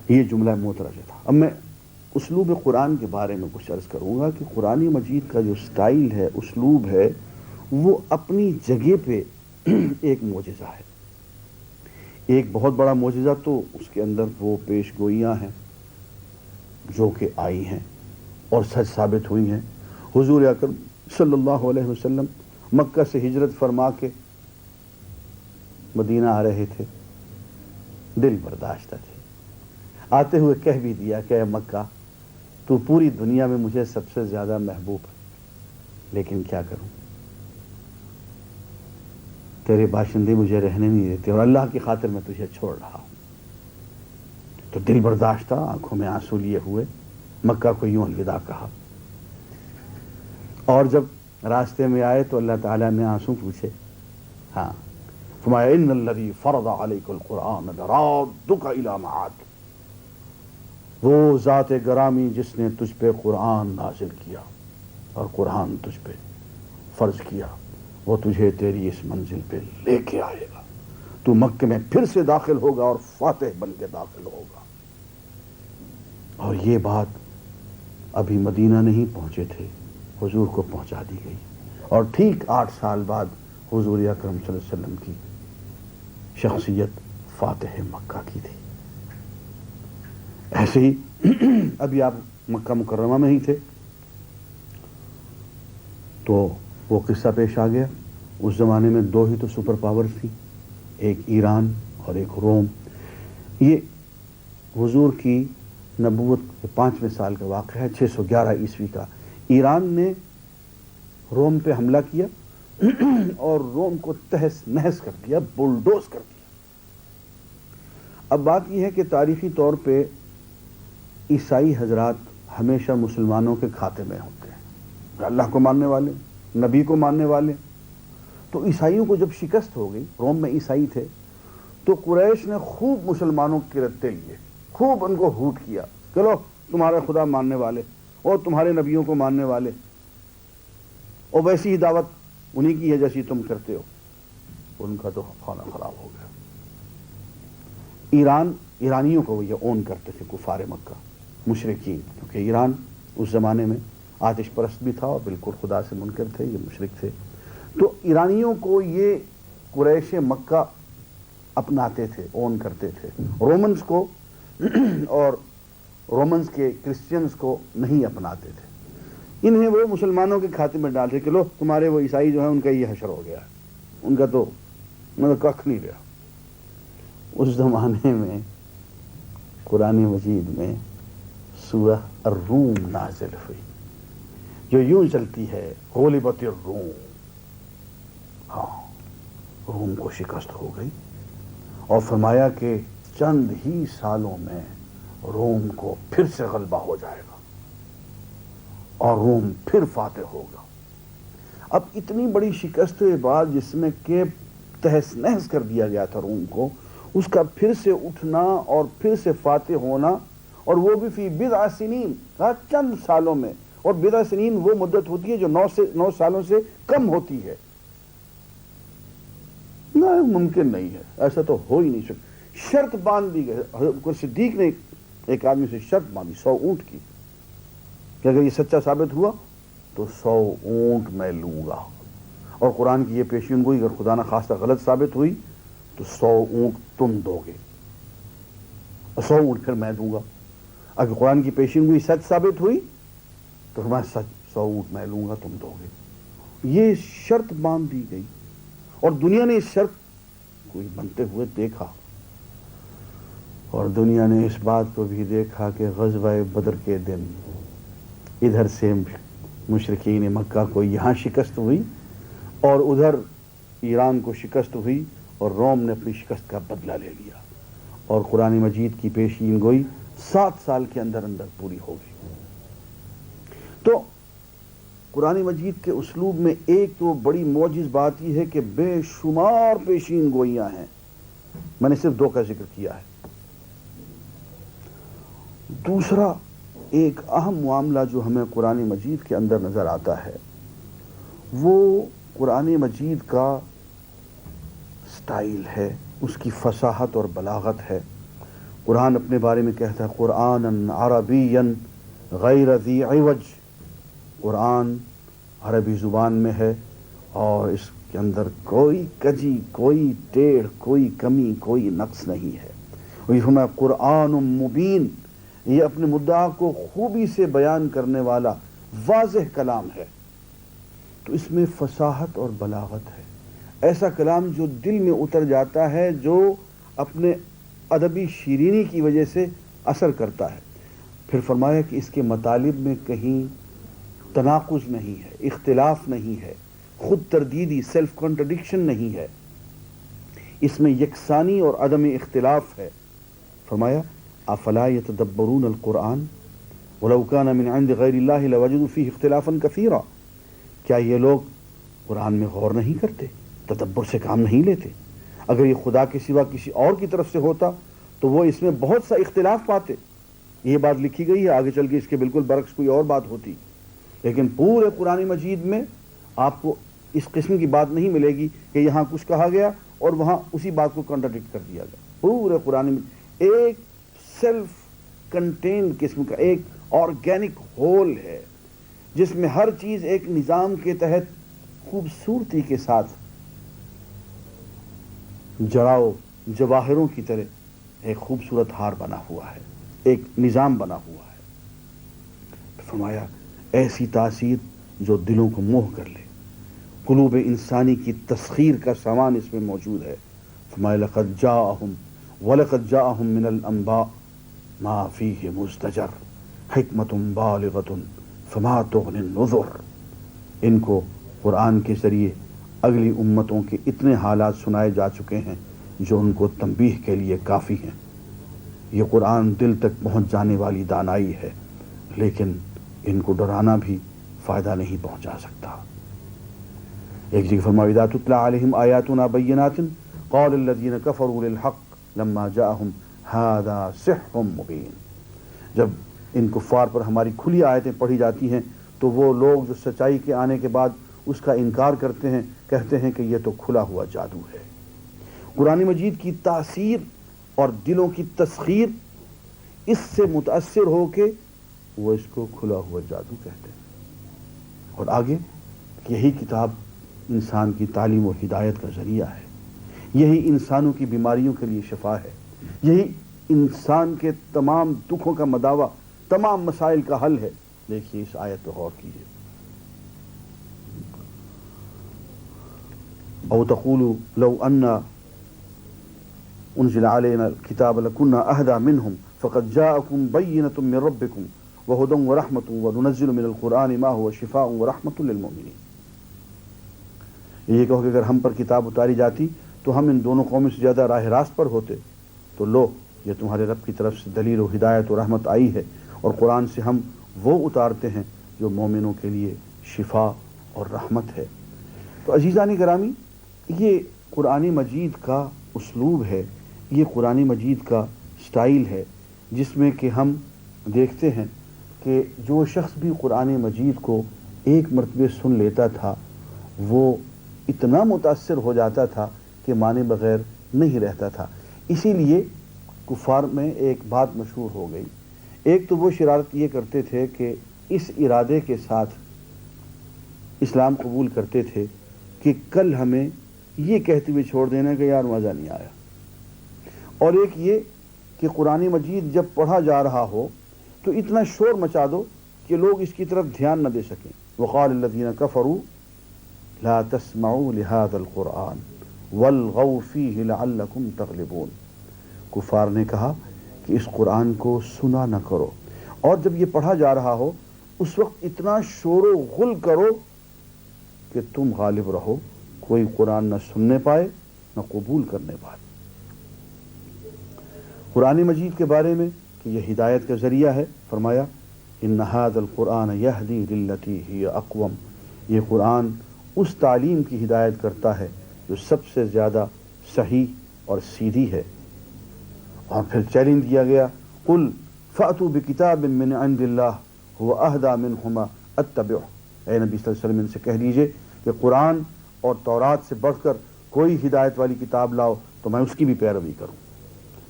یہ جملہ موترجہ تھا. اب میں اسلوب قرآن کے بارے میں کچھ عرض کروں گا کہ قرآن مجید کا جو سٹائل ہے، اسلوب ہے، وہ اپنی جگہ پہ ایک معجزہ ہے. ایک بہت بڑا معجزہ تو اس کے اندر وہ پیش گوئیاں ہیں جو کہ آئی ہیں اور سچ ثابت ہوئی ہیں. حضور اکرم صلی اللہ علیہ وسلم مکہ سے ہجرت فرما کے مدینہ آ رہے تھے، دل برداشتہ تھے. آتے ہوئے کہہ بھی دیا کہ اے مکہ، تو پوری دنیا میں مجھے سب سے زیادہ محبوب ہے، لیکن کیا کروں، تیرے باشندے مجھے رہنے نہیں دیتے اور اللہ کی خاطر میں تجھے چھوڑ رہا ہوں. تو دل برداشتہ، آنکھوں میں آنسو لیے ہوئے مکہ کو یوں الوداع کہا. اور جب راستے میں آئے تو اللہ تعالیٰ نے آنسو پوچھے. ہاں، فرمایا ان الذی فرض علیک القرآن لرادک الی معاد. وہ ذات گرامی جس نے تجھ پہ قرآن نازل کیا اور قرآن تجھ پہ فرض کیا، وہ تجھے تیری اس منزل پہ لے کے آئے گا. تو مکہ میں پھر سے داخل ہوگا اور فاتح بن کے داخل ہوگا. اور یہ بات ابھی مدینہ نہیں پہنچے تھے، حضور کو پہنچا دی گئی. اور ٹھیک 8 سال بعد حضور اکرم صلی اللہ علیہ وسلم کی شخصیت فاتح مکہ کی تھی. ایسے ہی ابھی آپ مکہ مکرمہ میں ہی تھے تو وہ قصہ پیش آ گیا. اس زمانے میں 2 ہی تو سپر پاورز تھی، ایک ایران اور ایک روم. یہ حضور کی نبوت کے 5ویں سال کا واقعہ ہے، 611 عیسوی کا. ایران نے روم پہ حملہ کیا اور روم کو تہس نہس کر دیا، بلڈوز کر دیا. اب بات یہ ہے کہ تاریخی طور پہ عیسائی حضرات ہمیشہ مسلمانوں کے کھاتے میں ہوتے ہیں، اللہ کو ماننے والے، نبی کو ماننے والے. تو عیسائیوں کو جب شکست ہو گئی، روم میں عیسائی تھے، تو قریش نے خوب مسلمانوں کے رتے لیے، خوب ان کو ہوٹ کیا، چلو تمہارے خدا ماننے والے اور تمہارے نبیوں کو ماننے والے، اور ویسی ہی دعوت انہی کی ہے جیسی تم کرتے ہو. ان کا تو کھانا خراب ہو گیا. ایرانیوں کو وہ یہ اون کرتے تھے کفار مکہ، مشرکین، کیونکہ ایران اس زمانے میں آتش پرست بھی تھا اور بالکل خدا سے منکر تھے، یہ مشرک تھے. تو ایرانیوں کو یہ قریش مکہ اپناتے تھے، اون کرتے تھے. رومنز کو اور رومنز کے کرسچنز کو نہیں اپناتے تھے. انہیں وہ مسلمانوں کے کھاتے میں ڈالتے کہ لو تمہارے وہ عیسائی جو ہیں ان کا یہ حشر ہو گیا ہے، ان کا تو مطلب کخ نہیں رہا. اس زمانے میں قرآن مجید میں سورہ الروم نازل ہوئی جو یوں چلتی ہے، غلبت الروم. ہاں، روم کو شکست ہو گئی اور فرمایا کہ چند ہی سالوں میں روم کو پھر سے غلبہ ہو جائے گا اور روم پھر فاتح ہوگا. اب اتنی بڑی شکست کے بعد جس میں کہ تہس نہس کر دیا گیا تھا روم کو، اس کا پھر سے اٹھنا اور پھر سے فاتح ہونا، اور وہ بھی فی بضع سنین، چند سالوں میں. اور بضع سنین وہ مدت ہوتی ہے جو 9 سالوں سے کم ہوتی ہے. نہ، ممکن نہیں ہے، ایسا تو ہو ہی نہیں سکتا. شرط باندھ دی گئی. حضرت صدیق نے ایک آدمی سے شرط باندھی 100 اونٹ کی کہ اگر یہ سچا ثابت ہوا تو 100 اونٹ میں لوں گا. اور قرآن کی یہ پیشین گوئی اگر خدا نہ خواستہ غلط ثابت ہوئی تو 100 اونٹ تم دو گے اور 100 اونٹ پھر میں دوں گا. اگر قرآن کی پیشین گوئی سچ ثابت ہوئی تو میں سچ 100 اونٹ میں لوں گا، تم دو گے. یہ شرط باندھ دی گئی اور دنیا نے اس شرط کو بنتے ہوئے دیکھا. اور دنیا نے اس بات کو بھی دیکھا کہ غزوہ بدر کے دن ادھر سے مشرکین مکہ کو یہاں شکست ہوئی اور ادھر ایران کو شکست ہوئی اور روم نے اپنی شکست کا بدلہ لے لیا. اور قرآن مجید کی پیشین گوئی 7 سال کے اندر اندر پوری ہو گئی. تو قرآن مجید کے اسلوب میں ایک تو بڑی معجز بات یہ ہے کہ بے شمار پیشین گوئیاں ہیں. میں نے صرف 2 کا ذکر کیا ہے. دوسرا ایک اہم معاملہ جو ہمیں قرآن مجید کے اندر نظر آتا ہے وہ قرآن مجید کا سٹائل ہے، اس کی فصاحت اور بلاغت ہے. قرآن اپنے بارے میں کہتا ہے قرآن عربی غیر ذی عوج، قرآن عربی زبان میں ہے اور اس کے اندر کوئی کجی، کوئی ٹیڑھ، کوئی کمی، کوئی نقص نہیں ہے۔ اور یہ فرمایا قرآن مبین، یہ اپنے مدعا کو خوبی سے بیان کرنے والا واضح کلام ہے۔ تو اس میں فصاحت اور بلاغت ہے، ایسا کلام جو دل میں اتر جاتا ہے، جو اپنے ادبی شیرینی کی وجہ سے اثر کرتا ہے۔ پھر فرمایا کہ اس کے مطالب میں کہیں تناقض نہیں ہے، اختلاف نہیں ہے، خود تردیدی، سیلف کنٹرڈکشن نہیں ہے، اس میں یکسانی اور عدم اختلاف ہے۔ فرمایا افلا یتدبرون القرآن ولو کان من عند غیر اللہ لوجدوا فیہ اختلافا کثیرا، کیا یہ لوگ قرآن میں غور نہیں کرتے، تدبر سے کام نہیں لیتے؟ اگر یہ خدا کے سوا کسی اور کی طرف سے ہوتا تو وہ اس میں بہت سا اختلاف پاتے۔ یہ بات لکھی گئی ہے، آگے چل کے اس کے بالکل برعکس کوئی اور بات ہوتی، لیکن پورے قرآن مجید میں آپ کو اس قسم کی بات نہیں ملے گی کہ یہاں کچھ کہا گیا اور وہاں اسی بات کو کنٹراڈکٹ کر دیا گیا۔ پورے قرآن میں ایک سیلف کنٹینڈ قسم کا ایک آرگینک ہول ہے، جس میں ہر چیز ایک نظام کے تحت خوبصورتی کے ساتھ جڑاؤ جواہروں کی طرح ایک خوبصورت ہار بنا ہوا ہے، ایک نظام بنا ہوا ہے۔ فرمایا ایسی تاثیر جو دلوں کو موہ کر لے، قلوب انسانی کی تسخیر کا سامان اس میں موجود ہے۔ فرمایا لقد جاءہم وَلَقَدْ جَاءَهُم مِّنَ الْأَنبَاءِ مَا فِيهِ مُزْدَجَرٌ حِکْمَةٌ بَالِغَةٌ فَمَا تُغْنِ النُّذُرُ، ان کو قرآن کے ذریعے اگلی امتوں کے اتنے حالات سنائے جا چکے ہیں جو ان کو تنبیہ کے لیے کافی ہیں۔ یہ قرآن دل تک پہنچ جانے والی دانائی ہے، لیکن ان کو ڈرانا بھی فائدہ نہیں پہنچا سکتا۔ ایک جگہ فرمایا اذا تتلی علیہم آیاتنا بینات قال الذین کفروا للحق لما جاءہم ھذا سحر مبین، جب ان کفار پر ہماری کھلی آیتیں پڑھی جاتی ہیں تو وہ لوگ جو سچائی کے آنے کے بعد اس کا انکار کرتے ہیں، کہتے ہیں کہ یہ تو کھلا ہوا جادو ہے۔ قرآن مجید کی تاثیر اور دلوں کی تسخیر، اس سے متاثر ہو کے وہ اس کو کھلا ہوا جادو کہتے ہیں۔ اور آگے یہی کتاب انسان کی تعلیم و ہدایت کا ذریعہ ہے، یہی انسانوں کی بیماریوں کے لیے شفا ہے، یہی انسان کے تمام دکھوں کا مداوع، تمام مسائل کا حل ہے۔ دیکھیے اس آیت پہ غور کیجیے۔ او تقولوا لو ان انزل علينا الكتاب لكنا اهدى منهم فقد جاءكم بينة من ربكم وهدى ورحمة وننزل من القرآن ما هو شفاء ورحمة للمؤمنين، یہ کہو کہ اگر ہم پر کتاب اتاری جاتی تو ہم ان دونوں قوموں سے زیادہ راہ راست پر ہوتے، تو لو یہ تمہارے رب کی طرف سے دلیل و ہدایت و رحمت آئی ہے، اور قرآن سے ہم وہ اتارتے ہیں جو مومنوں کے لیے شفا اور رحمت ہے۔ تو عزیزان گرامی، یہ قرآن مجید کا اسلوب ہے، یہ قرآن مجید کا سٹائل ہے، جس میں کہ ہم دیکھتے ہیں کہ جو شخص بھی قرآن مجید کو ایک مرتبہ سن لیتا تھا وہ اتنا متاثر ہو جاتا تھا کہ مانے بغیر نہیں رہتا تھا۔ اسی لیے کفار میں ایک بات مشہور ہو گئی، ایک تو وہ شرارت یہ کرتے تھے کہ اس ارادے کے ساتھ اسلام قبول کرتے تھے کہ کل ہمیں یہ کہتے ہوئے چھوڑ دینا کہ یار مزہ نہیں آیا، اور ایک یہ کہ قرآن مجید جب پڑھا جا رہا ہو تو اتنا شور مچا دو کہ لوگ اس کی طرف دھیان نہ دے سکیں۔ وقال الذین کفروا لا تسمعوا لهذا القرآن والغوا فیہ لعلکم تغلبون، کفار نے کہا کہ اس قرآن کو سنا نہ کرو، اور جب یہ پڑھا جا رہا ہو اس وقت اتنا شور و غل کرو کہ تم غالب رہو، کوئی قرآن نہ سننے پائے نہ قبول کرنے پائے۔ قرآن مجید کے بارے میں کہ یہ ہدایت کا ذریعہ ہے، فرمایا ان ھذا القرآن یہدی للتی ہی اقوم، یہ قرآن اس تعلیم کی ہدایت کرتا ہے جو سب سے زیادہ صحیح اور سیدھی ہے۔ اور پھر چیلنج دیا گیا قل فأتوا بکتاب من عند اللہ هو اہدی منہما اتبعہ، اے نبی صلی اللہ علیہ وسلم ان سے کہہ دیجئے کہ قرآن اور تورات سے بڑھ کر کوئی ہدایت والی کتاب لاؤ تو میں اس کی بھی پیروی کروں۔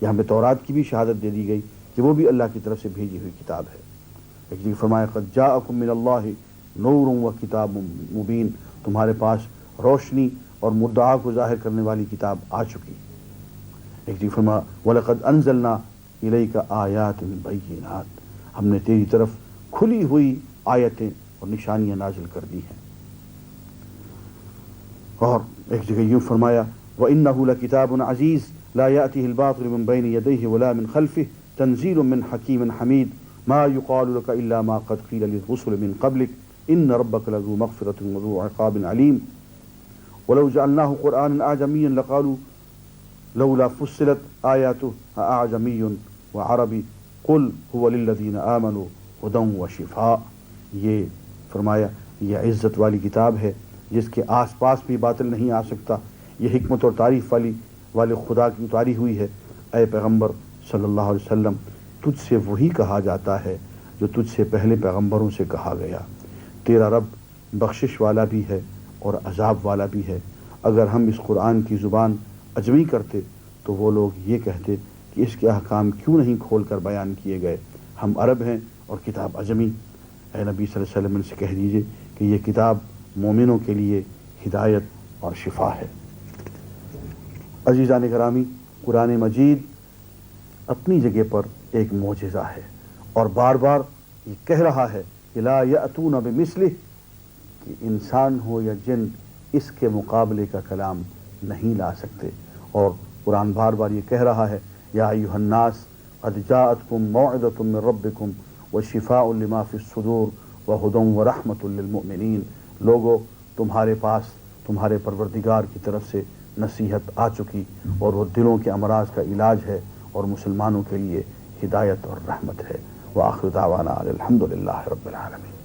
یہاں پہ تورات کی بھی شہادت دے دی گئی کہ وہ بھی اللہ کی طرف سے بھیجی ہوئی کتاب ہے۔ ایک جگہ فرمایا قد جاءکم من اللہ نور و کتاب مبین، تمہارے پاس روشنی اور مدعا کو ظاہر کرنے والی کتاب آ چکی۔ ایک جگہ فرمایا وَلَقَدْ أَنزَلْنَا إِلَيْكَ آیَاتٍ بَيِّنَاتٍ، ہم نے تیری طرف کھلی ہوئی آیتیں اور نشانیاں نازل کر دی ہیں۔ اور ایک جگہ یوں فرمایا وَإِنَّهُ لَكِتَابٌ عَزِيزٌ لَا يَأْتِهِ الْبَاطِلُ مِنْ بَيْنِ يَدَيْهِ وَلَا مِنْ خَلْفِهِ تَنزِيلٌ مِنْ حَكِيمٍ حَمِيدٍ مَا يُقَالُ لَكَ إِلَّا مَا قَدْ قِيلَ لِلرُّسُلِ مِنْ قَبْلِكَ إِنَّ رَبَّكَ لَذُو مَغْفِرَةٍ وَذُو عِقَابٍ عَلِيمٍ وَلَوْ جَعَلْنَاهُ قُرْآنًا أَعْجَمِيًّا لَقَالُوا لَوْلَا فُصِّلَتْ آيَاتُهُ أَأَعْجَمِيٌّ وَعَرَبِيٌّ قُلْ هُوَ لِلَّذِينَ آمَنُوا هُدًى وَشِفَاءٌ۔ یہ فرمایا یہ عزت والی کتاب ہے جس کے آس پاس بھی باطل نہیں آ سکتا، یہ حکمت اور تعریف والے خدا کی اتاری ہوئی ہے۔ اے پیغمبر صلی اللہ علیہ وسلم، تجھ سے وہی کہا جاتا ہے جو تجھ سے پہلے پیغمبروں سے کہا گیا۔ تیرا رب بخشش والا بھی ہے اور عذاب والا بھی ہے۔ اگر ہم اس قرآن کی زبان عجمی کرتے تو وہ لوگ یہ کہتے کہ اس کے احکام کیوں نہیں کھول کر بیان کیے گئے، ہم عرب ہیں اور کتاب عجمی۔ اے نبی صلی اللہ علیہ وسلم ان سے کہہ دیجئے کہ یہ کتاب مومنوں کے لیے ہدایت اور شفا ہے۔ عزیزان گرامی، قرآن مجید اپنی جگہ پر ایک معجزہ ہے اور بار بار یہ کہہ رہا ہے کہ لا یأتون بمثلہ، کہ انسان ہو یا جن اس کے مقابلے کا کلام نہیں لا سکتے۔ اور قرآن بار بار یہ کہہ رہا ہے یا ایھا الناس قد جاءتکم موعظۃ من ربکم وشفاء لما فی الصدور وہدی ورحمۃ للمؤمنین، لوگو تمہارے پاس تمہارے پروردگار کی طرف سے نصیحت آ چکی اور وہ دلوں کے امراض کا علاج ہے اور مسلمانوں کے لیے ہدایت اور رحمت ہے۔ وآخر دعوانا الحمد للہ رب العالمین۔